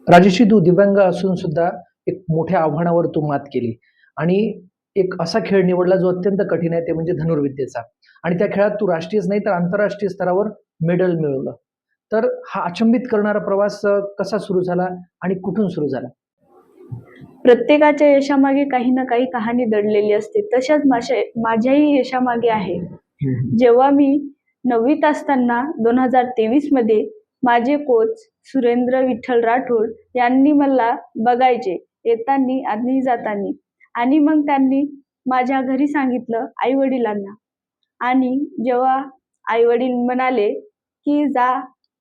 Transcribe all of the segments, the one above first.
राजेशी, तू दिव्यांग असून सुद्धा एक मोठ्या आव्हानावर तू मात केली आणि एक असा खेळ निवडला जो अत्यंत कठीण आहे, ते म्हणजे धनुर्विद्येचा. आणि त्या खेळात तू राष्ट्रीयच नाही तर आंतरराष्ट्रीय स्तरावर मेडल मिळवलं. तर हा अचंबित करणारा प्रवास कसा सुरू झाला आणि कुठून सुरू झाला? प्रत्येकाच्या यशामागे काही ना काही कहाणी दडलेली असते. तशाच माझ्याही यशामागे आहे. जेव्हा मी 9वीत असताना 2023 मध्ये माझे कोच सुरेंद्र विठ्ठल राठोड यांनी मला बघायचे येतानी आणि जातानी, आणि मग त्यांनी माझ्या घरी सांगितलं आई वडिलांना. आणि जेव्हा आई वडील म्हणाले की जा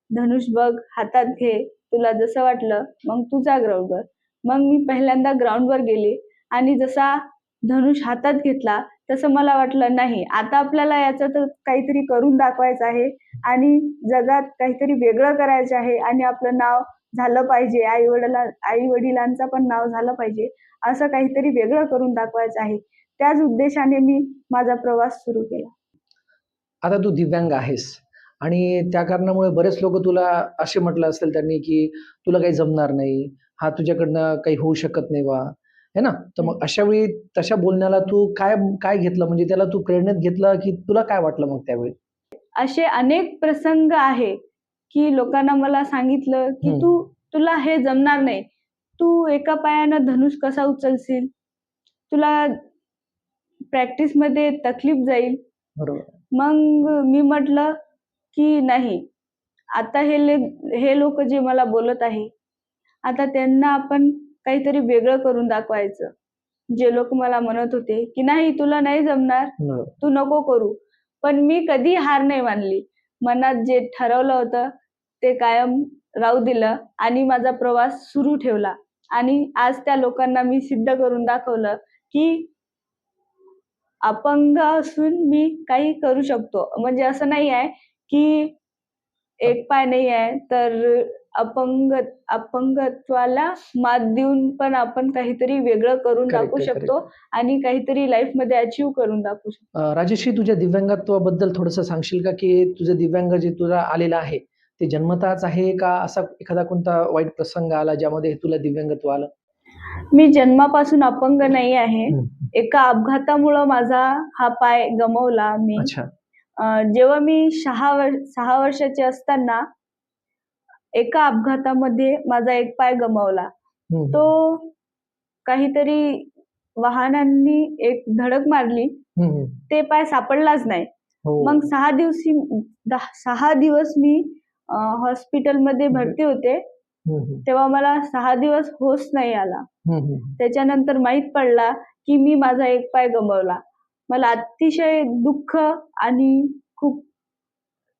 धनुष बघ, हातात घे, तुला जसं वाटलं मग तू जा ग्राउंडवर. मग मी पहिल्यांदा ग्राउंडवर गेले आणि जसा धनुष हातात घेतला तसं मला वाटलं नाही, आता आपल्याला याचं तर काहीतरी करून दाखवायचं आहे आणि जगात काहीतरी वेगळं करायचं आहे आणि आपलं नाव झालं पाहिजे, आई वडिलांचं पण नाव झालं पाहिजे, असं काहीतरी वेगळं करून दाखवायचं आहे. त्याच उद्देशाने मी माझा प्रवास सुरू केला. आता तू दिव्यांग आहेस आणि त्या कारणामुळे बरेच लोक तुला असे म्हटलं असेल त्यांनी, की तुला काही जमणार नाही, हा तुझ्याकडनं काही होऊ शकत नाही बा, है ना? तर मग अशा वेळी तशा बोलण्याला तू काय काय घेतलं? म्हणजे त्याला तू प्रेरणेत घेतलं, की तुला काय वाटलं मग त्यावेळी? असे अनेक प्रसंग आहे की लोकांना मला सांगितलं की तुला हे जमणार नाही, तू एका पायानं धनुष कसा उचलशील, तुला प्रॅक्टिस मध्ये तकलीफ जाईल. बरोबर. मग मी म्हटलं की नाही, आता हे लोक जे मला बोलत आहे, आता त्यांना आपण काहीतरी वेगळं करून दाखवायचं. जे लोक मला म्हणत होते की नाही तुला नाही जमणार, तू नको करू, पण मी कधी हार नाही मानली. मनात जे ठरवलं होतं ते कायम राहू दिलं आणि माझा प्रवास सुरू ठेवला. आणि आज त्या लोकांना मी सिद्ध करून दाखवलं की अपंग असून मी काही करू शकतो. म्हणजे असं नाही आहे की एक पाय नाही आहे तर अपंगत्वाला मात देऊन पण आपण काहीतरी वेगळं करून दाखवू शकतो आणि काहीतरी लाईफ मध्ये अचीव्ह करून दाखवू शकतो. राजेश्री, तुझ्या दिव्यांगत्वाबद्दल थोडंसं सांगशील का, की तुझं दिव्यांग जे तुला आलेलं आहे ते जन्मताच आहे का, असा एखादा कोणता वाईट प्रसंग आला ज्यामध्ये तुला दिव्यांगत्व आलं? मी जन्मापासून अपंग नाही आहे. एका अपघातामुळे माझा हा पाय गमावला मी. जेव्हा मी 6 वर्षाचे असताना एका अपघातामध्ये माझा एक पाय गमावला. तो काहीतरी वाहनांनी एक धडक मारली, ते पाय सापडलाच नाही. मग 6 दिवस मी हॉस्पिटलमध्ये भरती होते. तेव्हा मला 6 दिवस होश नाही आला. त्याच्यानंतर माहित पडला की मी माझा एक पाय गमावला. मला अतिशय दुःख आणि खूप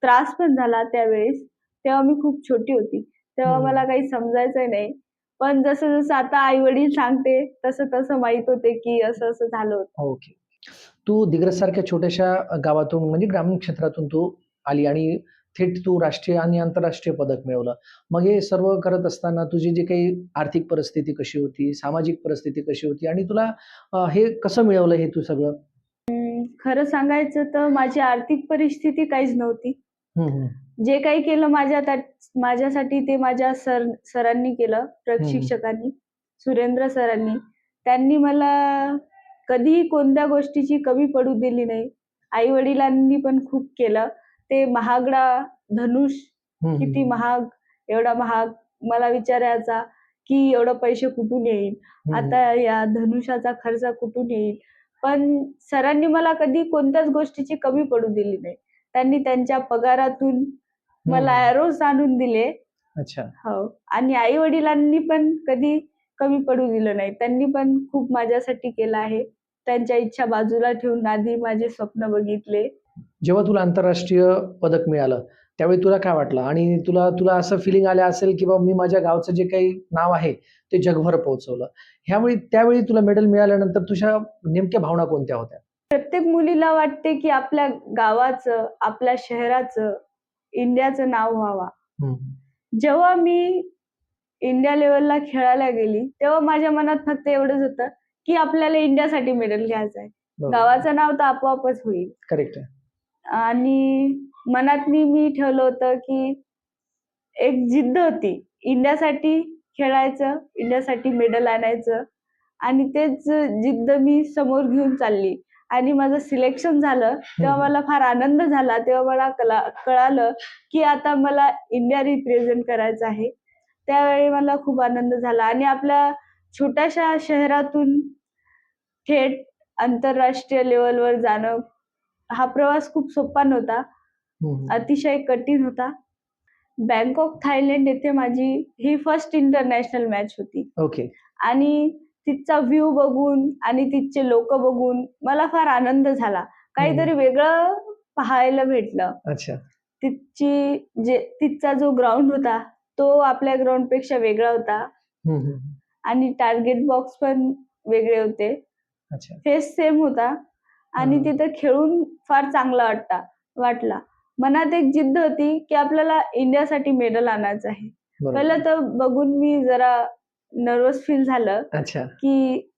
त्रास पण झाला त्यावेळेस. तेव्हा मी खूप छोटी होती, तेव्हा मला काही समजायचं नाही. पण जसं जसं आता आई वडील सांगते तसं तसं माहित होते की असं असं झालं होतं. ओके. तू दिग्रस सारख्या छोट्याशा गावातून म्हणजे ग्रामीण क्षेत्रातून तू आली आणि थेट तू राष्ट्रीय आणि आंतरराष्ट्रीय पदक मिळवलं. मग हे सर्व करत असताना तुझी जी काही आर्थिक परिस्थिती कशी होती, सामाजिक परिस्थिती कशी होती आणि तुला हे कसं मिळवलं हे तू सगळं? खरं सांगायचं तर माझी आर्थिक परिस्थिती काहीच नव्हती. जे काही केलं माझ्यासाठी ते माझ्या सरांनी केलं, प्रशिक्षकांनी, सुरेंद्र सरांनी. त्यांनी मला कधीही कोणत्या गोष्टीची कमी पडू दिली नाही. आई वडिलांनी पण खूप केलं. ते महागडा धनुष किती महाग, एवढा महाग, मला विचारायचा की एवढं पैसे कुठून येईल, आता या धनुषाचा खर्च कुठून येईल. पण सरांनी मला कधी कोणत्याच गोष्टीची कमी पडू दिली नाही. त्यांनी त्यांच्या पगारातून मला एरोज आणून दिले. हो. आणि आई वडिलांनी पण कधी कमी पडू दिलं नाही. त्यांनी पण खूप माझ्यासाठी केलं आहे. त्यांच्या इच्छा बाजूला ठेवून आधी माझे स्वप्न बघितले. जेव्हा तुला आंतरराष्ट्रीय पदक मिळालं त्यावेळी तुला काय वाटलं आणि तुला तुला असं फिलिंग आलं असेल की बाबा मी माझ्या गावचं जे काही नाव आहे ते जगभर पोहोचवलं. त्यावेळी तुला मेडल मिळाल्यानंतर तुझ्या नेमक्या भावना कोणत्या होत्या? प्रत्येक मुलीला वाटते की आपल्या गावाचं, आपल्या शहराचं, इंडियाचं नाव व्हावा. जेव्हा मी इंडिया लेवलला खेळायला गेली तेव्हा माझ्या मनात फक्त एवढंच होतं की आपल्याला इंडियासाठी मेडल घ्यायचं आहे. गावाचं नाव तर आपोआपच होईल. करेक्ट आहे. आणि मनात मी ठेवलं होतं की एक जिद्द होती. इंडियासाठी खेळायचं, इंडियासाठी मेडल आणायचं आणि तेच जिद्द मी समोर घेऊन चालली आणि माझं सिलेक्शन झालं तेव्हा मला फार आनंद झाला. तेव्हा मला कळालं की आता मला इंडिया रिप्रेझेंट करायचं आहे. त्यावेळी मला खूप आनंद झाला आणि आपल्या छोट्याशा शहरातून थेट आंतरराष्ट्रीय लेवलवर जाणं हा प्रवास खूप सोपा नव्हता. अतिशय कठीण होता. बँकॉक थायलंड येथे माझी ही फर्स्ट इंटरनॅशनल मॅच होती ओके. आणि तिथचा व्ह्यू बघून आणि तिथचे लोक बघून मला फार आनंद झाला. काहीतरी वेगळं पाहायला भेटलं. अच्छा. तिथचा जो ग्राउंड होता तो आपल्या ग्राउंड पेक्षा वेगळा होता आणि टार्गेट बॉक्स पण वेगळे होते. अच्छा. फेस सेम होता आणि तिथं खेळून फार चांगला वाटला. मनात एक जिद्द होती की आपल्याला इंडियासाठी मेडल आणायचं आहे. पहिलं तर बघून मी जरा नर्वस फील झालं अच्छा. की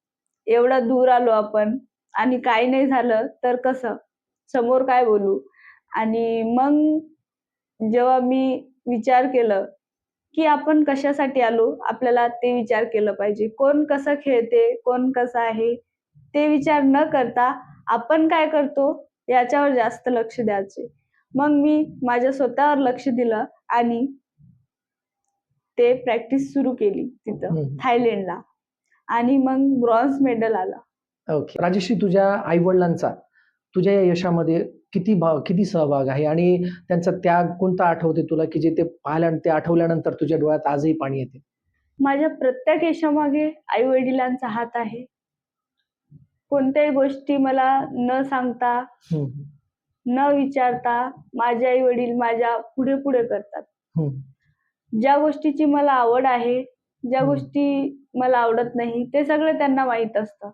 एवढा दूर आलो आपण आणि काही नाही झालं तर कसं, समोर काय बोलू. आणि मग जेव्हा मी विचार केलं की आपण कशासाठी आलो, आपल्याला ते विचार केलं पाहिजे. कोण कसं खेळते, कोण कसं आहे ते विचार न करता आपण काय करतो याच्यावर जास्त लक्ष द्यायचे. मग मी माझ्या स्वतःवर लक्ष दिलं आणि ते प्रॅक्टिस सुरू केली तिथं थायलंडला आणि मग ब्रॉन्झ मेडल आला. ओके. राजश्री, तुझ्या आई-वडिलांचा तुझ्या या यशामध्ये किती सहभाग आहे आणि त्यांचा त्याग कोणता आठवते तुला, की जे ते आठवल्यानंतर तुझ्या डोळ्यात आजही पाणी येते? माझ्या प्रत्येक यशामागे आई-वडिलांचा हात आहे. कोणत्याही गोष्टी मला न सांगता, न विचारता माझे आई-वडील माझ्या पुढे करतात. ज्या गोष्टीची मला आवड आहे, ज्या गोष्टी मला आवडत नाही ते सगळं त्यांना माहीत असतं.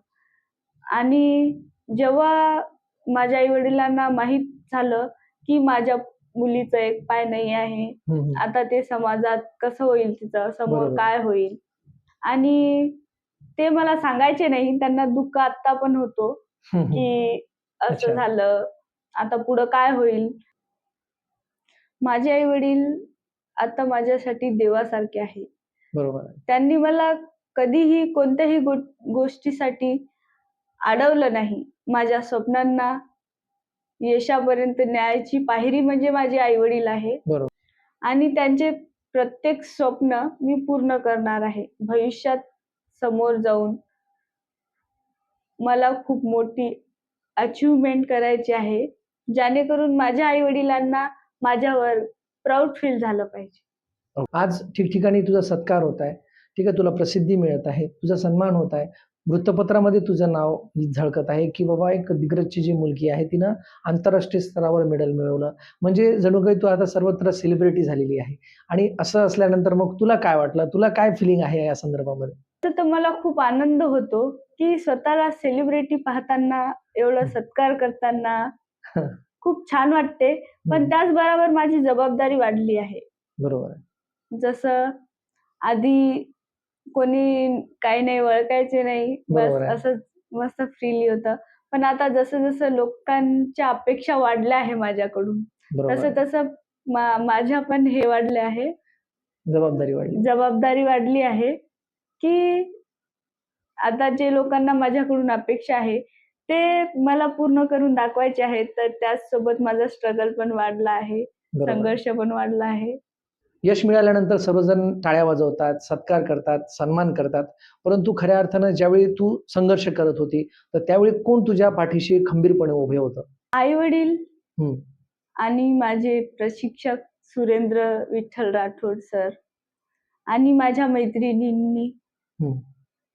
आणि जेव्हा माझ्या आई-वडिलांना माहीत झालं की माझ्या मुलीचं एक पाय नाही आहे, आता ते समाजात कसं होईल, तिचं समोर काय होईल, आणि ते मला सांगायचे नाही. त्यांना दुःख आता पण होतो की असं झालं, आता पुढं काय होईल. माझे आई-वडील आता माझ्यासाठी देवासारखे आहे. बरोबर. त्यांनी मला कधीही कोणत्याही गोष्टीसाठी अडवलं नाही. माझ्या स्वप्नांना यशापर्यंत न्यायची पायरी म्हणजे माझे आई-वडील आहे. आणि त्यांचे प्रत्येक स्वप्न मी पूर्ण करणार आहे. भविष्यात समोर जाऊन मला खूप मोठी अचीव्हमेंट करायची आहे, जेणेकरून माझ्या आई-वडिलांना माझ्यावर प्राऊड फील झालं पाहिजे. आज ठिकठिकाणी तुझा सत्कार होत आहे, ठीक आहे, तुला प्रसिद्धी मिळत आहे, तुझा सन्मान होत आहे, वृत्तपत्रामध्ये तुझं नाव झळकत आहे की बाबा एक दिग्गजची जी मुलगी आहे तिनं आंतरराष्ट्रीय स्तरावर मेडल मिळवलं. म्हणजे जणू काही तू आता सर्वत्र सेलिब्रिटी झालेली आहे. आणि असं असल्यानंतर मग तुला काय वाटलं, तुला काय फिलिंग आहे या संदर्भामध्ये? तर मला खूप आनंद होतो की स्वतःला सेलिब्रिटी पाहताना, एवढा सत्कार करताना खूप छान वाटते. पण त्याचबरोबर माझी जबाबदारी वाढली आहे. बरोबर. जसं आधी कोणी काही नाही, ओळखायचे नाही, बस असंच मस्त फ्रीली होतं. पण आता जसं लोकांच्या अपेक्षा वाढल्या आहे माझ्याकडून, तसं माझ्या पण हे वाढले आहे, जबाबदारी वाढली आहे की आता जे लोकांना माझ्याकडून अपेक्षा आहे ते मला पूर्ण करून दाखवायचे आहेत. तर त्याचसोबत माझा स्ट्रगल पण वाढला आहे, संघर्ष पण वाढला आहे. यश मिळाल्यानंतर सर्वजण टाळ्या वाजवतात, सत्कार करतात, सन्मान करतात. परंतु खऱ्या अर्थानं ज्यावेळी तू संघर्ष करत होती, तर त्यावेळी कोण तुझ्या पाठीशी खंबीरपणे उभे होतं? आई-वडील आणि माझे प्रशिक्षक सुरेंद्र विठ्ठल राठोड सर आणि माझ्या मैत्रिणींनी,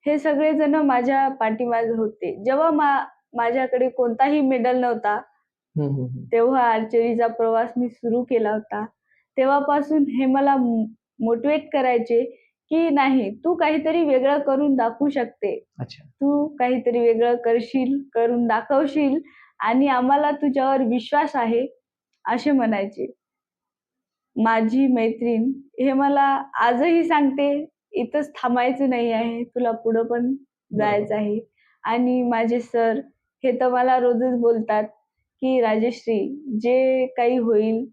हे सगळेजण माझ्या पाठीमागे होते. जेव्हा माझ्याकडे कोणताही मेडल नव्हता, तेव्हा आर्चरीचा प्रवास मी सुरू केला होता. तेव्हापासून हे मला मोटिवेट करायचे की नाही, तू काहीतरी वेगळं करून दाखवू शकते. तू काहीतरी वेगळं करशील, करून दाखवशील आणि आम्हाला तुझ्यावर विश्वास आहे, असे म्हणायचे. माझी मैत्रीण हे मला आजही सांगते, इथंच थांबायचं नाही आहे, तुला पुढं पण जायचं आहे. आणि माझे सर हे तर मला रोजच बोलतात की राजश्री, जे काही होईल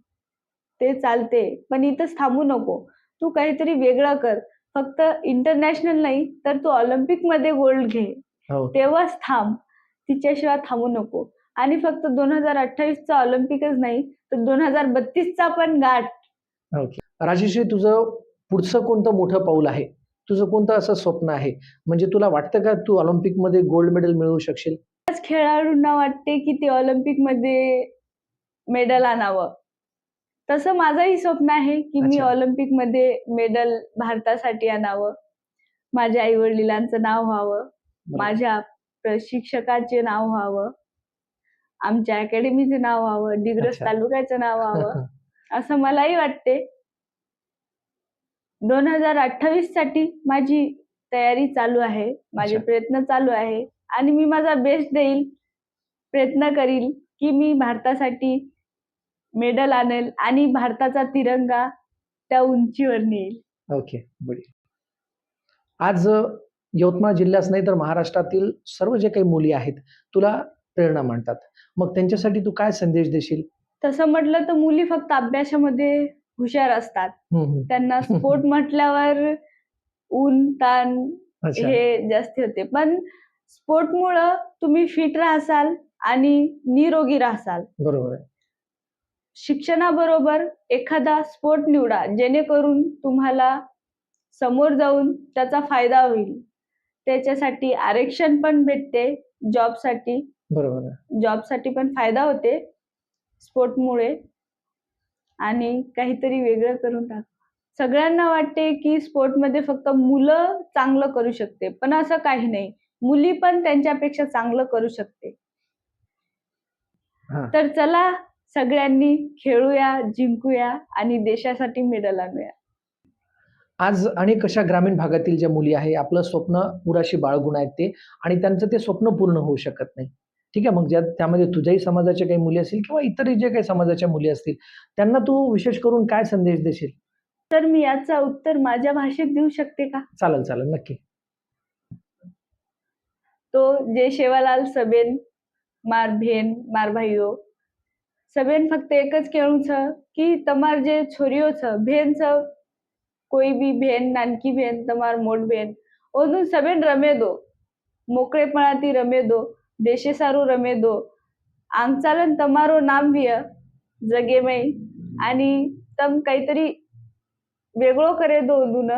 ते चालते, पण इथंच थांबू नको. तू काहीतरी वेगळं कर. फक्त इंटरनॅशनल नाही तर तू ऑलिम्पिक मध्ये गोल्ड घे, हो. तेव्हाच थांब. तिच्याशिवाय थांबू नको. आणि फक्त 2028चा ऑलिम्पिकच नाही तर 2032चा पण गाठ. ओके. राजेश्री, तुझं पुढचं कोणतं मोठं पाऊल आहे? तुझं कोणतं असं स्वप्न आहे? म्हणजे तुला वाटतं का तू ऑलिम्पिकमध्ये गोल्ड मेडल मिळवू शकशील? बऱ्याच खेळाडूंना वाटते की ते ऑलिम्पिकमध्ये मेडल आणावं. तसं माझंही स्वप्न आहे की मी अच्छा. ऑलिम्पिकमध्ये मेडल भारतासाठी आणावं. माझ्या आई वडिलांचं नाव व्हावं, बरोबर. माझ्या प्रशिक्षकाचे नाव व्हावं, आमच्या अकॅडमीचे नाव व्हावं, दिग्रस अच्छा. तालुक्याचं नाव व्हावं, असं मलाही वाटते. 2028 साठी माझी तयारी चालू आहे, माझे अच्छा. प्रयत्न चालू आहे आणि मी माझा बेस्ट देईल. प्रयत्न करील की मी भारतासाठी मेडल आणेल आणि भारताचा तिरंगा त्या उंचीवर नेईल. ओके. बढिया. आज यवतमाळ जिल्ह्याच नाही तर महाराष्ट्रातील सर्व जे काही मुली आहेत, तुला प्रेरणा मानतात. मग त्यांच्यासाठी तू काय संदेश देशील? तसं म्हटलं तर मुली फक्त अभ्यासामध्ये हुशार असतात. हं, हं. त्यांना स्पोर्ट म्हटल्यावर ऊन, ताण अच्छा. हे जास्ती होते. पण स्पोर्टमुळं तुम्ही फिट राहसाल आणि निरोगी राहसाल. बरोबर आहे. शिक्षणाबरोबर एखादा स्पोर्ट निवडा, जेणेकरून तुम्हाला समोर जाऊन त्याचा फायदा होईल. त्याच्यासाठी आरक्षण पण भेटते जॉबसाठी. बरोबर आहे. जॉबसाठी पण फायदा होते स्पोर्टमुळे. आणि काहीतरी वेगळं करून टाक. सगळ्यांना वाटते की स्पोर्टमध्ये फक्त मुलं चांगलं करू शकते, पण असं काही नाही. मुली पण त्यांच्यापेक्षा चांगलं करू शकते. हां. तर चला सगळ्यांनी खेळूया, जिंकूया आणि देशासाठी मेडल आणूया. आज अनेक अशा ग्रामीण भागातील ज्या मुली आहे, आपलं स्वप्न पुराशी बाळगून आहेत ते आणि त्यांचं ते स्वप्न पूर्ण होऊ शकत नाही. ठीक आहे, मग त्यामध्ये तुझ्याही समाजाच्या काही मुली असतील किंवा इतरही जे काही समाजाच्या मुली असतील, त्यांना तू विशेष करून काय संदेश देशील? तर मी याचं उत्तर माझ्या भाषेत देऊ शकते का? चालेल, चालेल. नक्की. तो जय सेवालाल सबेन मार भेन मार भाईओ सबेन फक्त एक ज कहेવું છે કે તમાર જે છોરીઓ છે બેન છે કોઈ બી બેન નાનકી બેન તમાર મોટ બેન ઓનું સબેન રમે દો મોકળેપણાથી રમે દો દેશે સારું રમે દો આંગચાलन તમારો नाम व्य जगेमय आणि तम काहीतरी वेगळं करे दो ओनून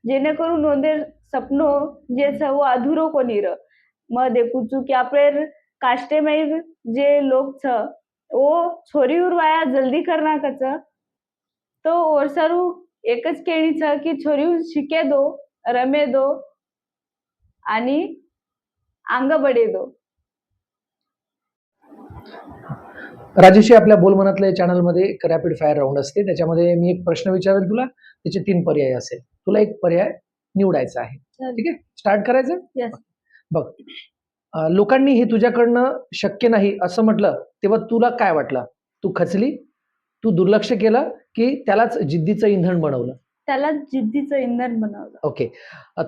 जेणेकरून ओंदेर सपनो जे છે वो अधूरो कोनी र म देखું છું કે આપણે કાસ્ટેમય જે લોક છે वो छोरी उरवाया जल्दी करना कच तो ओरसारू एकच केळी छ की छोरी शिके दो रमे दो आणि अंग बडे दो. राजेशी, आपल्या बोलमनातल्या चॅनलमध्ये एक रॅपिड फायर राऊंड असते. त्याच्यामध्ये मी एक प्रश्न विचारेल तुला, त्याचे 3 पर्याय असेल. तुला एक पर्याय निवडायचा आहे. ठीक आहे? स्टार्ट करायचं? यस. बघ, लोकांनी हे तुझ्याकडनं शक्य नाही असं म्हटलं, तेव्हा तुला काय वाटलं? तू खचली? तू दुर्लक्ष केलं की त्यालाच जिद्दीचं इंधन बनवलं? त्याला जिद्दीचं इंधन बनवलं. ओके.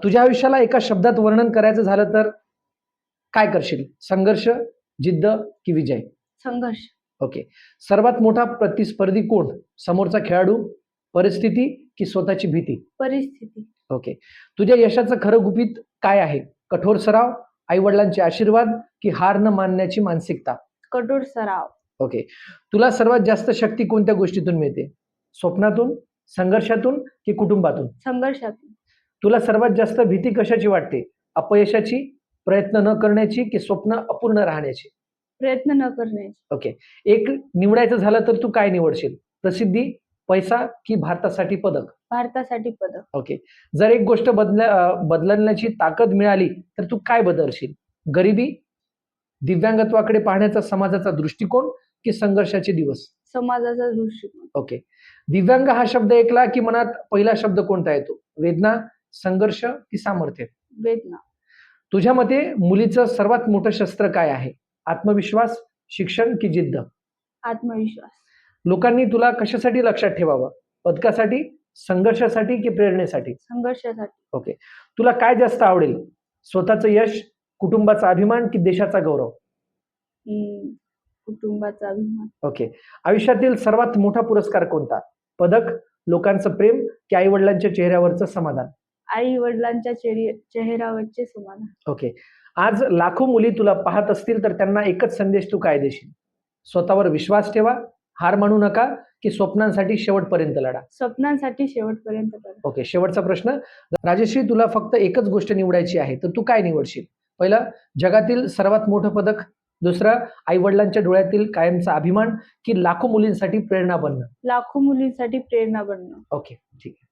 तुझ्या आयुष्याला एका शब्दात वर्णन करायचं झालं तर काय करशील? संघर्ष, जिद्द की विजय? संघर्ष. ओके. सर्वात मोठा प्रतिस्पर्धी कोण? समोरचा खेळाडू, परिस्थिती की स्वतःची भीती? परिस्थिती. ओके. तुझ्या यशाचं खरं गुपित काय आहे? कठोर सराव, आई-वडिलांचे आशीर्वाद की हार न मानण्याची मानसिकता? कठोर सराव. ओके. तुला सर्वात जास्त शक्ती कोणत्या गोष्टीतून मिळते? स्वप्नातून, संघर्षातून की कुटुंबातून? संघर्षातून. तुला सर्वात जास्त भीती कशाची वाटते? अपयशाची, प्रयत्न न करण्याची की स्वप्न अपूर्ण राहण्याची? प्रयत्न न करण्याची. ओके. एक निवडायचं झालं तर तू काय निवडशील? प्रसिद्धी, पैसा की भारतासाठी पदक? भारतासाठी पदक. ओके. जर एक गोष्ट बदलण्याची ताकद मिळाली तर तू काय बदलशील? गरिबी, दिव्यांगत्वाकडे पाहण्याचा समाजाचा दृष्टिकोन की संघर्षाचे दिवस? समाजाचा दृष्टिकोन. ओके. दिव्यांग हा शब्द ऐकला की मनात पहिला शब्द कोणता येतो? वेदना, संघर्ष की सामर्थ्य? वेदना. तुझ्या मते मुलीचं सर्वात मोठं शस्त्र काय आहे? आत्मविश्वास, शिक्षण की जिद्द? आत्मविश्वास. लोकांनी तुला कशासाठी लक्षात ठेवावं? पदकासाठी, संघर्षासाठी की प्रेरणेसाठी? संघर्षासाठी. ओके. तुला काय जास्त आवडेल? स्वतःचं यश, कुटुंबाचा अभिमान की देशाचा गौरव? कुटुंबाचा अभिमान. ओके. आयुष्यातील सर्वात मोठा पुरस्कार कोणता? पदक, लोकांचं प्रेम की आई वडिलांच्या चेहऱ्यावरचं समाधान? आई वडिलांच्या चेहऱ्यावरचे समाधान. ओके. आज लाखो मुली तुला पाहत असतील तर त्यांना एकच संदेश तू काय देशील? स्वतःवर विश्वास ठेवा, हार मानू नका, की स्वप्नांसाठी शेवटपर्यंत लढा? स्वप्नांसाठी शेवटपर्यंत लढा. ओके. शेवटचा प्रश्न. राजश्री, तुला फक्त एकच गोष्ट निवडायची आहे, तर तू काय निवडशील? पहिलं, जगातील सर्वात मोठं पदक. दुसरं, आई वडिलांच्या डोळ्यातील कायमचा अभिमान की लाखो मुलींसाठी प्रेरणा बनणं? लाखो मुलींसाठी प्रेरणा बनणं. ओके, ठीक आहे.